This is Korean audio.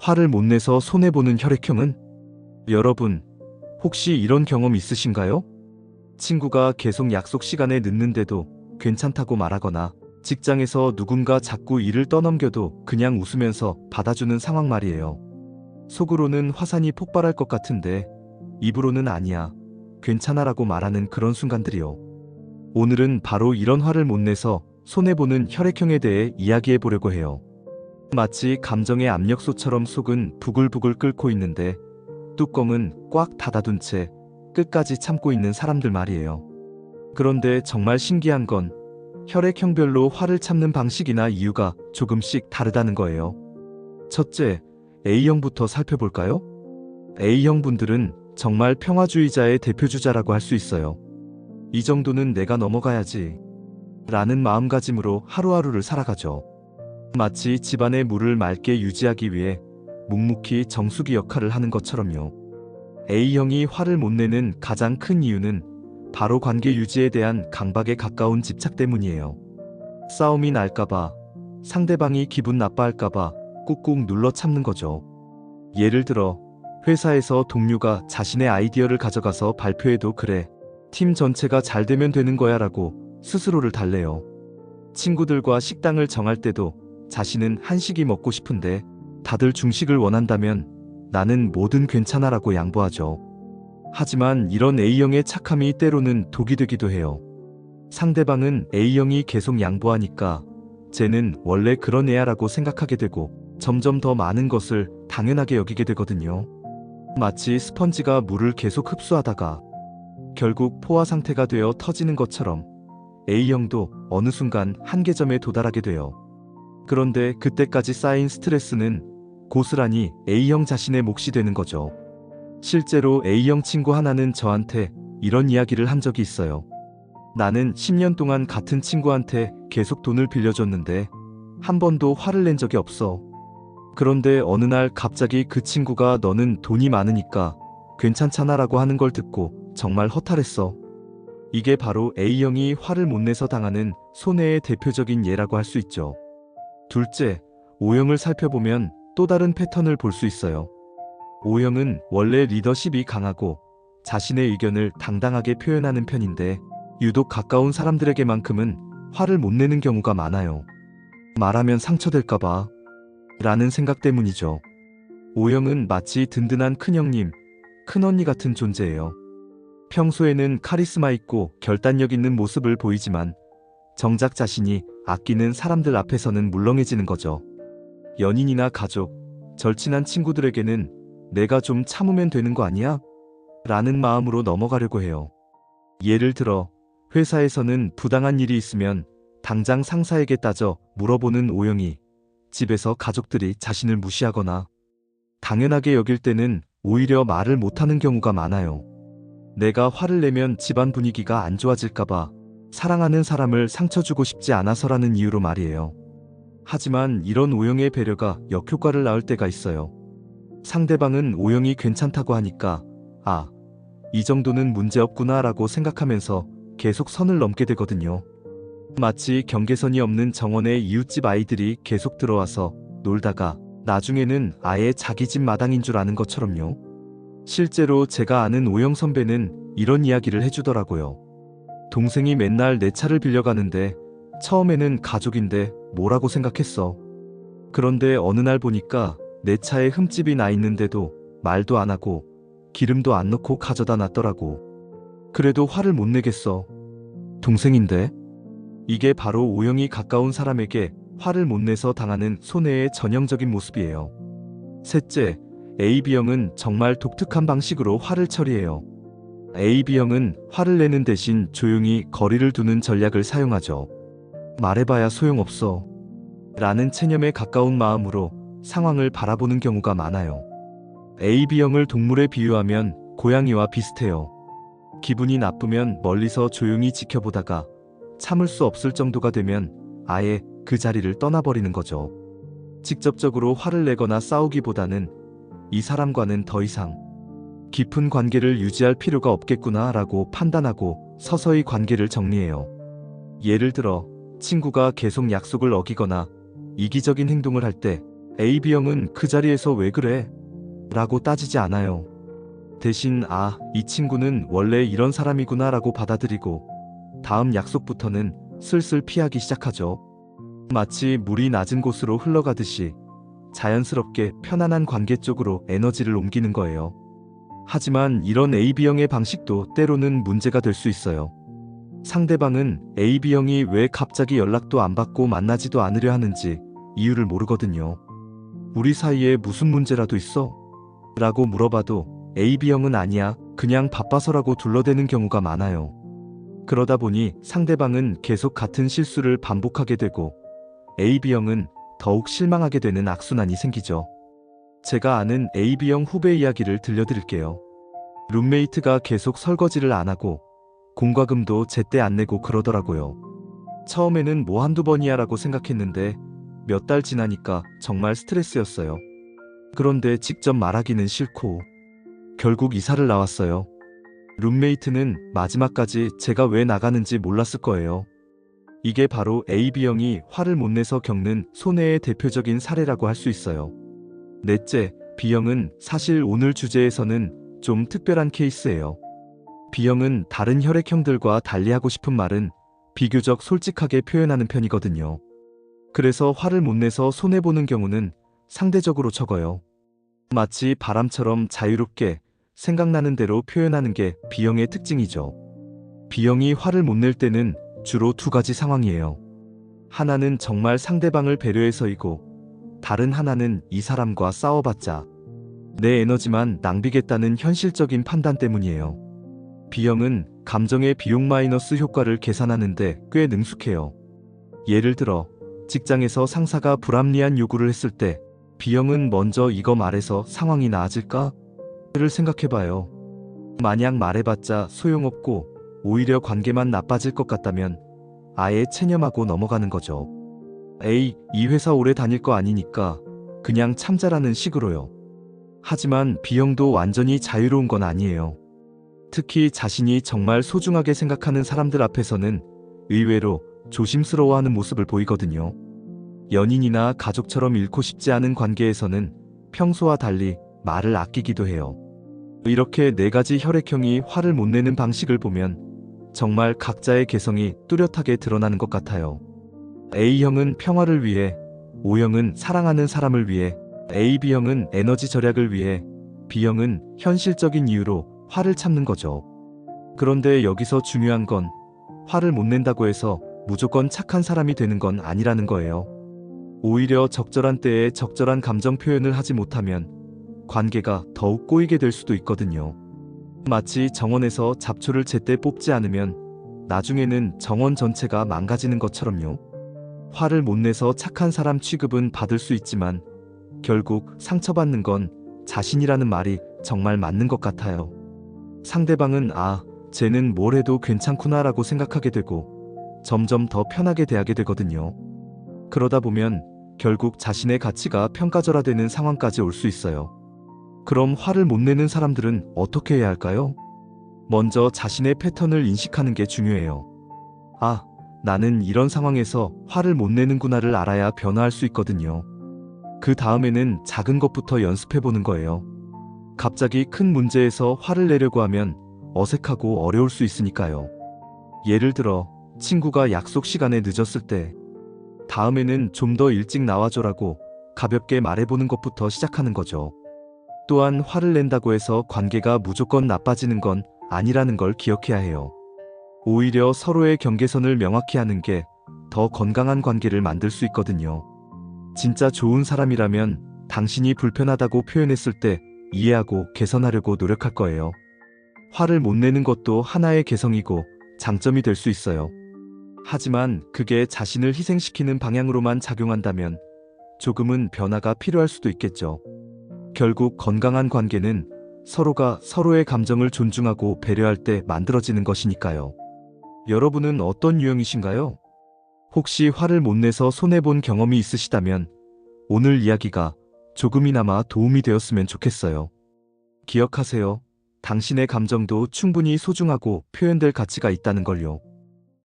화를 못 내서 손해보는 혈액형은? 여러분, 혹시 이런 경험 있으신가요? 친구가 계속 약속 시간에 늦는데도 괜찮다고 말하거나 직장에서 누군가 자꾸 일을 떠넘겨도 그냥 웃으면서 받아주는 상황 말이에요. 속으로는 화산이 폭발할 것 같은데 입으로는 아니야, 괜찮아라고 말하는 그런 순간들이요. 오늘은 바로 이런 화를 못 내서 손해보는 혈액형에 대해 이야기해 보려고 해요. 마치 감정의 압력솥처럼 속은 부글부글 끓고 있는데 뚜껑은 꽉 닫아둔 채 끝까지 참고 있는 사람들 말이에요. 그런데 정말 신기한 건 혈액형별로 화를 참는 방식이나 이유가 조금씩 다르다는 거예요. 첫째, A형부터 살펴볼까요? A형 분들은 정말 평화주의자의 대표주자라고 할 수 있어요. 이 정도는 내가 넘어가야지 라는 마음가짐으로 하루하루를 살아가죠. 마치 집안의 물을 맑게 유지하기 위해 묵묵히 정수기 역할을 하는 것처럼요. A형이 화를 못 내는 가장 큰 이유는 바로 관계 유지에 대한 강박에 가까운 집착 때문이에요. 싸움이 날까봐, 상대방이 기분 나빠할까봐 꾹꾹 눌러 참는 거죠. 예를 들어 회사에서 동료가 자신의 아이디어를 가져가서 발표해도 그래, 팀 전체가 잘 되면 되는 거야 라고 스스로를 달래요. 친구들과 식당을 정할 때도 자신은 한식이 먹고 싶은데 다들 중식을 원한다면 나는 뭐든 괜찮아 라고 양보하죠. 하지만 이런 A형의 착함이 때로는 독이 되기도 해요. 상대방은 A형이 계속 양보하니까 쟤는 원래 그런 애야 라고 생각하게 되고 점점 더 많은 것을 당연하게 여기게 되거든요. 마치 스펀지가 물을 계속 흡수하다가 결국 포화 상태가 되어 터지는 것처럼 A형도 어느 순간 한계점에 도달하게 돼요. 그런데 그때까지 쌓인 스트레스는 고스란히 A형 자신의 몫이 되는 거죠. 실제로 A형 친구 하나는 저한테 이런 이야기를 한 적이 있어요. 나는 10년 동안 같은 친구한테 계속 돈을 빌려줬는데 한 번도 화를 낸 적이 없어. 그런데 어느 날 갑자기 그 친구가 너는 돈이 많으니까 괜찮잖아 라고 하는 걸 듣고 정말 허탈했어. 이게 바로 A형이 화를 못 내서 당하는 손해의 대표적인 예라고 할 수 있죠. 둘째, O형을 살펴보면 또 다른 패턴을 볼 수 있어요. O형은 원래 리더십이 강하고 자신의 의견을 당당하게 표현하는 편인데 유독 가까운 사람들에게만큼은 화를 못 내는 경우가 많아요. 말하면 상처될까봐 라는 생각 때문이죠. O형은 마치 든든한 큰형님, 큰언니 같은 존재예요. 평소에는 카리스마 있고 결단력 있는 모습을 보이지만 정작 자신이 아끼는 사람들 앞에서는 물렁해지는 거죠. 연인이나 가족, 절친한 친구들에게는 내가 좀 참으면 되는 거 아니야? 라는 마음으로 넘어가려고 해요. 예를 들어 회사에서는 부당한 일이 있으면 당장 상사에게 따져 물어보는 O형이 집에서 가족들이 자신을 무시하거나 당연하게 여길 때는 오히려 말을 못하는 경우가 많아요. 내가 화를 내면 집안 분위기가 안 좋아질까봐 사랑하는 사람을 상처 주고 싶지 않아서라는 이유로 말이에요. 하지만 이런 O형의 배려가 역효과를 낳을 때가 있어요. 상대방은 O형이 괜찮다고 하니까 아, 이 정도는 문제없구나 라고 생각하면서 계속 선을 넘게 되거든요. 마치 경계선이 없는 정원에 이웃집 아이들이 계속 들어와서 놀다가 나중에는 아예 자기 집 마당인 줄 아는 것처럼요. 실제로 제가 아는 O형 선배는 이런 이야기를 해주더라고요. 동생이 맨날 내 차를 빌려가는데 처음에는 가족인데 뭐라고 생각했어. 그런데 어느 날 보니까 내 차에 흠집이 나 있는데도 말도 안 하고 기름도 안 넣고 가져다 놨더라고. 그래도 화를 못 내겠어. 동생인데? 이게 바로 O형이 가까운 사람에게 화를 못 내서 당하는 손해의 전형적인 모습이에요. 셋째, AB형은 정말 독특한 방식으로 화를 처리해요. AB형은 화를 내는 대신 조용히 거리를 두는 전략을 사용하죠. 말해봐야 소용없어 라는 체념에 가까운 마음으로 상황을 바라보는 경우가 많아요. AB형을 동물에 비유하면 고양이와 비슷해요. 기분이 나쁘면 멀리서 조용히 지켜보다가 참을 수 없을 정도가 되면 아예 그 자리를 떠나버리는 거죠. 직접적으로 화를 내거나 싸우기보다는 이 사람과는 더 이상 깊은 관계를 유지할 필요가 없겠구나 라고 판단하고 서서히 관계를 정리해요. 예를 들어 친구가 계속 약속을 어기거나 이기적인 행동을 할 때 AB형은 그 자리에서 왜 그래? 라고 따지지 않아요. 대신 이 친구는 원래 이런 사람이구나 라고 받아들이고 다음 약속부터는 슬슬 피하기 시작하죠. 마치 물이 낮은 곳으로 흘러가듯이 자연스럽게 편안한 관계 쪽으로 에너지를 옮기는 거예요. 하지만 이런 AB형의 방식도 때로는 문제가 될 수 있어요. 상대방은 AB형이 왜 갑자기 연락도 안 받고 만나지도 않으려 하는지 이유를 모르거든요. 우리 사이에 무슨 문제라도 있어? 라고 물어봐도 AB형은 아니야, 그냥 바빠서라고 둘러대는 경우가 많아요. 그러다 보니 상대방은 계속 같은 실수를 반복하게 되고 AB형은 더욱 실망하게 되는 악순환이 생기죠. 제가 아는 AB형 후배 이야기를 들려드릴게요. 룸메이트가 계속 설거지를 안 하고 공과금도 제때 안 내고 그러더라고요. 처음에는 뭐 한두 번이야 라고 생각했는데 몇 달 지나니까 정말 스트레스였어요. 그런데 직접 말하기는 싫고 결국 이사를 나왔어요. 룸메이트는 마지막까지 제가 왜 나가는지 몰랐을 거예요. 이게 바로 AB형이 화를 못 내서 겪는 손해의 대표적인 사례라고 할 수 있어요. 넷째, B형은 사실 오늘 주제에서는 좀 특별한 케이스예요. B형은 다른 혈액형들과 달리 하고 싶은 말은 비교적 솔직하게 표현하는 편이거든요. 그래서 화를 못 내서 손해보는 경우는 상대적으로 적어요. 마치 바람처럼 자유롭게 생각나는 대로 표현하는 게 B형의 특징이죠. B형이 화를 못 낼 때는 주로 두 가지 상황이에요. 하나는 정말 상대방을 배려해서이고 다른 하나는 이 사람과 싸워봤자 내 에너지만 낭비겠다는 현실적인 판단 때문이에요. B형은 감정의 비용 마이너스 효과를 계산하는데 꽤 능숙해요. 예를 들어 직장에서 상사가 불합리한 요구를 했을 때 B형은 먼저 이거 말해서 상황이 나아질까? 를 생각해봐요. 만약 말해봤자 소용없고 오히려 관계만 나빠질 것 같다면 아예 체념하고 넘어가는 거죠. 에이, 이 회사 오래 다닐 거 아니니까 그냥 참자라는 식으로요. 하지만 B형도 완전히 자유로운 건 아니에요. 특히 자신이 정말 소중하게 생각하는 사람들 앞에서는 의외로 조심스러워하는 모습을 보이거든요. 연인이나 가족처럼 잃고 싶지 않은 관계에서는 평소와 달리 말을 아끼기도 해요. 이렇게 네 가지 혈액형이 화를 못 내는 방식을 보면 정말 각자의 개성이 뚜렷하게 드러나는 것 같아요. A형은 평화를 위해, O형은 사랑하는 사람을 위해, AB형은 에너지 절약을 위해, B형은 현실적인 이유로 화를 참는 거죠. 그런데 여기서 중요한 건 화를 못 낸다고 해서 무조건 착한 사람이 되는 건 아니라는 거예요. 오히려 적절한 때에 적절한 감정 표현을 하지 못하면 관계가 더욱 꼬이게 될 수도 있거든요. 마치 정원에서 잡초를 제때 뽑지 않으면 나중에는 정원 전체가 망가지는 것처럼요. 화를 못 내서 착한 사람 취급은 받을 수 있지만 결국 상처받는 건 자신이라는 말이 정말 맞는 것 같아요. 상대방은 쟤는 뭘 해도 괜찮구나 라고 생각하게 되고 점점 더 편하게 대하게 되거든요. 그러다 보면 결국 자신의 가치가 평가절하되는 상황까지 올 수 있어요. 그럼 화를 못 내는 사람들은 어떻게 해야 할까요? 먼저 자신의 패턴을 인식하는 게 중요해요. 나는 이런 상황에서 화를 못 내는구나를 알아야 변화할 수 있거든요. 그 다음에는 작은 것부터 연습해보는 거예요. 갑자기 큰 문제에서 화를 내려고 하면 어색하고 어려울 수 있으니까요. 예를 들어 친구가 약속 시간에 늦었을 때 다음에는 좀 더 일찍 나와줘라고 가볍게 말해보는 것부터 시작하는 거죠. 또한 화를 낸다고 해서 관계가 무조건 나빠지는 건 아니라는 걸 기억해야 해요. 오히려 서로의 경계선을 명확히 하는 게 더 건강한 관계를 만들 수 있거든요. 진짜 좋은 사람이라면 당신이 불편하다고 표현했을 때 이해하고 개선하려고 노력할 거예요. 화를 못 내는 것도 하나의 개성이고 장점이 될 수 있어요. 하지만 그게 자신을 희생시키는 방향으로만 작용한다면 조금은 변화가 필요할 수도 있겠죠. 결국 건강한 관계는 서로가 서로의 감정을 존중하고 배려할 때 만들어지는 것이니까요. 여러분은 어떤 유형이신가요? 혹시 화를 못 내서 손해본 경험이 있으시다면 오늘 이야기가 조금이나마 도움이 되었으면 좋겠어요. 기억하세요. 당신의 감정도 충분히 소중하고 표현될 가치가 있다는 걸요.